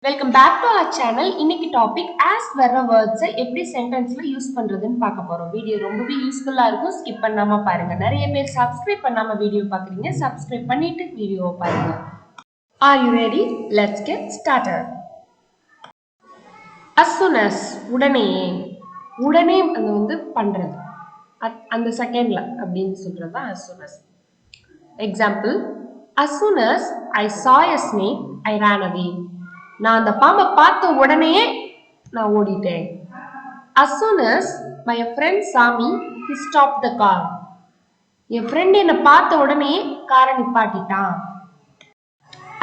Welcome back to our channel. இன்னைக்கு topic as வர்ற வேர்ட்ஸை எப்படி சென்டென்ஸ்ல யூஸ் பண்றதுன்னு பார்க்க போறோம். வீடியோ ரொம்பவே யூஸ்ஃபுல்லா இருக்கும், ஸ்கிப் பண்ணாம பாருங்க. நிறைய பேர் சப்ஸ்கிரைப் பண்ணாம வீடியோ பார்க்குறீங்க, சப்ஸ்கிரைப் பண்ணிட்டு வீடியோ பாருங்க. Are you ready? Let's get started. As soon as உடனே உடனே அது வந்து பண்றது அந்த செகண்ட்ல அப்படின்னு சொல்றது தான் as soon as. Example, as soon as I saw a snake I ran away. நான் அந்த பாம்பை பார்த்த உடனே நான் ஓடிட்டேன். As soon as my friend saw me, he stopped the car. N friend என்னை பார்த்த உடனே காரை நிப்பாட்டிட்டான்.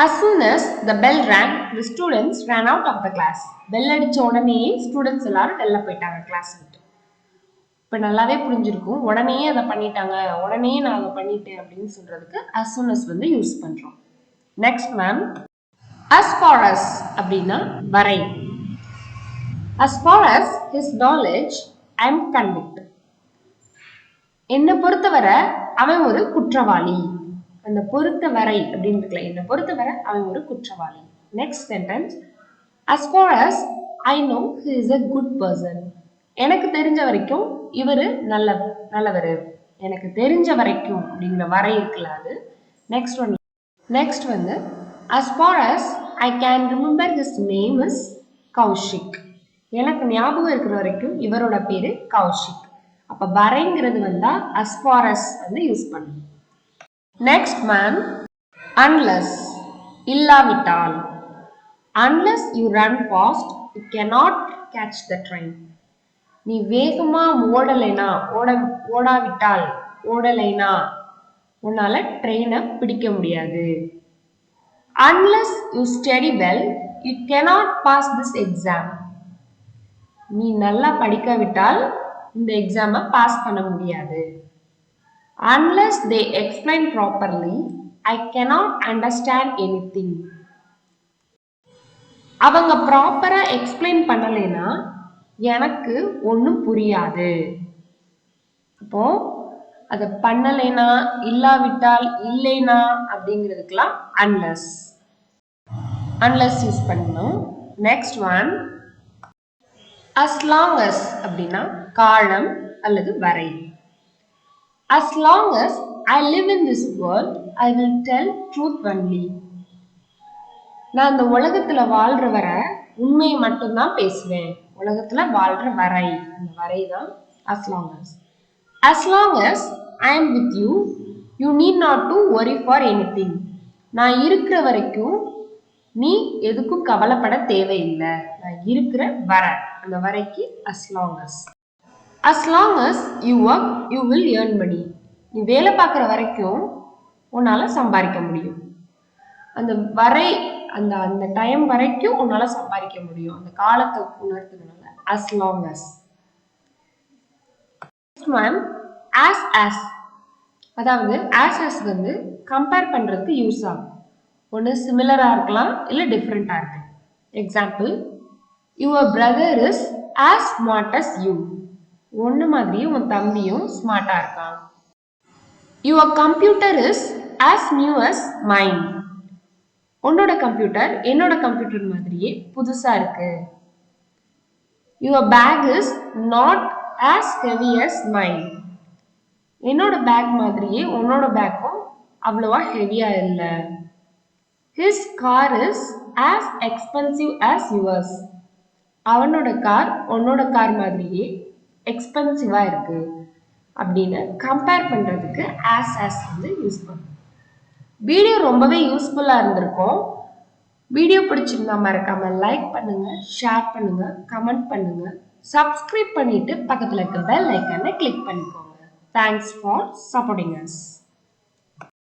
As soon as the bell rang, the students ran out of the class. Bell அடிச்ச உடனே ஸ்டூடெண்ட்ஸ் எல்லாரும் வெளில போயிட்டாங்க கிளாஸ் விட்டு. இப்போ நல்லாவே புரிஞ்சிருக்கும், உடனே அதை பண்ணிட்டாங்க, உடனே நான் அதை பண்ணிட்டேன் அப்படின்னு சொல்றதுக்கு as soon as வந்து யூஸ் பண்றோம். Next ma'am, as far as அப்படின்னா வரை. As far as his knowledge, I am convicted. என்னை பொறுத்தவரை அவன் ஒரு குற்றவாளி. அந்த பொறுத்தவரை அப்படின்னு இருக்குல்ல, என்னை பொறுத்தவரை அவன் ஒரு குற்றவாளி. Next sentence, as far as I know he is a good person. எனக்கு தெரிஞ்ச வரைக்கும் இவரு நல்லவர். எனக்கு தெரிஞ்ச வரைக்கும் அப்படிங்கிற வரை இருக்குல்ல அது. நெக்ஸ்ட் வந்து as far as I can remember his name is Kaushik. எனக்கு ஞாபகம் இருக்கிற வரைக்கும் இவரோட பேரு கௌஷிக். அப்ப வரைங்கிறது வந்தா as far as வந்து யூஸ் பண்ணணும். நெக்ஸ்ட் மேம், unless இல்லாவிட்டால். Unless you run fast, you cannot catch the train. நீ வேகமா ஓடலைனா உன்னால ட்ரெயினை பிடிக்க முடியாது. Unless you study well, you cannot pass this exam. நீ நல்லா படிக்காவிட்டால் இந்த எக்ஸாமை பாஸ் பண்ண முடியாது. Unless they explain properly, I cannot understand anything. அவங்க ப்ராப்பரா எக்ஸ்பிளைன் பண்ணலைன்னா எனக்கு ஒன்றும் புரியாது. அப்போ அதை பண்ணலைனா, இல்லாவிட்டால், இல்லைனா அப்படிங்கிறதுக்கெல்லாம் unless யூஸ் பண்ணணும். Next one, as long as அப்படின்னா காலம் அல்லது வரை. As long as I live in this world, I will tell truth only. நான் அந்த உலகத்துல வாழ்ற வரை உண்மையை மட்டும்தான் பேசுவேன். உலகத்துல வாழ்ற வரை, அந்த வரை தான் as long as. As long as I am with you, you need not to worry for anything. நான் இருக்கிற வரைக்கும் நீ எதுக்கும் கவலைப்பட தேவையில்லை. நான் இருக்கிற வரை, அந்த வரைக்கு as long as. As long as you work, you will earn money. நீ வேலை பார்க்குற வரைக்கும் உன்னால சம்பாதிக்க முடியும். அந்த வரை, அந்த டைம் வரைக்கும் உன்னால சம்பாதிக்க முடியும். அந்த காலத்தை உணர்த்துறதுனால as long as. as அதாவது as வந்து கம்பேர் பண்றதுக்கு யூஸ் ஆகும். ஒன்று சிமிலரா இருக்கலாம், இல்லை டிஃப்ரெண்டா இருக்கலாம். Example, your brother is as smart as you. ஒன்று மாதிரியும் உன் தம்பியும் ஸ்மார்ட்டா இருக்கான். Your computer is as new as mine. உன்னோட கம்ப்யூட்டர் என்னோட கம்ப்யூட்டர் மாதிரியே புதுசா இருக்கு. Your bag is not as heavy as mine. என்னோட பேக் மாதிரியே உன்னோட பேக்கும் அவ்வளவா ஹெவியா இல்லை. His car is as expensive as yours. அவனோட கார் உன்னோட கார் மாதிரியே எக்ஸ்பென்சிவா இருக்கு அப்படின்னு கம்பேர் பண்றதுக்கு as வந்து யூஸ் பண்ணும். வீடியோ ரொம்பவே யூஸ்ஃபுல்லா இருந்திருக்கும். வீடியோ பிடிச்சிருந்தா மறக்காம லைக் பண்ணுங்க, ஷேர் பண்ணுங்க, கமெண்ட் பண்ணுங்க, சப்ஸ்கிரைப் பண்ணிட்டு பக்கத்துல இருக்க பெல் ஐக்கானை கிளிக் பண்ணிக்கோங்க. Thanks for supporting us.